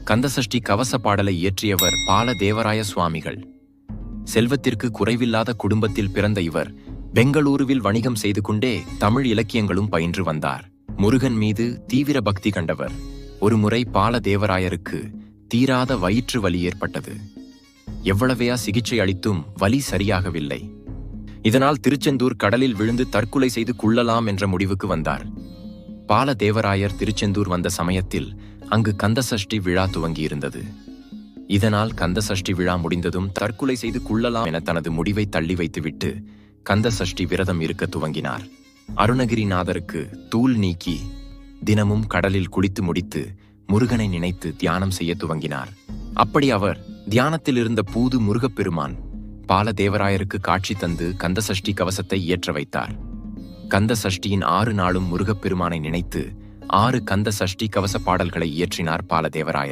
கந்தசஷ்டி கவச பாடலை இயற்றியவர் பாலதேவராய சுவாமிகள். செல்வத்திற்கு குறைவில்லாத குடும்பத்தில் பிறந்த இவர் பெங்களூருவில் வணிகம் செய்து கொண்டே தமிழ் இலக்கியங்களும் பயின்று வந்தார். முருகன் மீது தீவிர பக்தி கண்டவர். ஒருமுறை பாலதேவராயருக்கு தீராத வயிற்று வலி ஏற்பட்டது. எவ்வளவையா சிகிச்சை அளித்தும் வலி சரியாகவில்லை. இதனால் திருச்செந்தூர் கடலில் விழுந்து தற்கொலை செய்து கொள்ளலாம் என்ற முடிவுக்கு வந்தார். பாலதேவராயர் திருச்செந்தூர் வந்த சமயத்தில் அங்கு கந்தசஷ்டி விழா துவங்கியிருந்தது. இதனால் கந்தசஷ்டி விழா முடிந்ததும் தற்கொலை செய்து கொள்ளலாம் என தனது முடிவை தள்ளி வைத்துவிட்டு கந்தசஷ்டி விரதம் இருக்க துவங்கினார். அருணகிரிநாதருக்கு தூள் நீக்கி தினமும் கடலில் குளித்து முடித்து முருகனை நினைத்து தியானம் செய்ய துவங்கினார். அப்படி அவர் தியானத்தில் இருந்த பூது முருகப்பெருமான் பாலதேவராயருக்கு காட்சி தந்து கந்தசஷ்டி கவசத்தை இயற்ற வைத்தார். கந்தசஷ்டியின் 6 நாளும் முருகப்பெருமானை நினைத்து 6 கந்தசஷ்டி கவச பாடல்களை இயற்றினார் பாலதேவராயர்.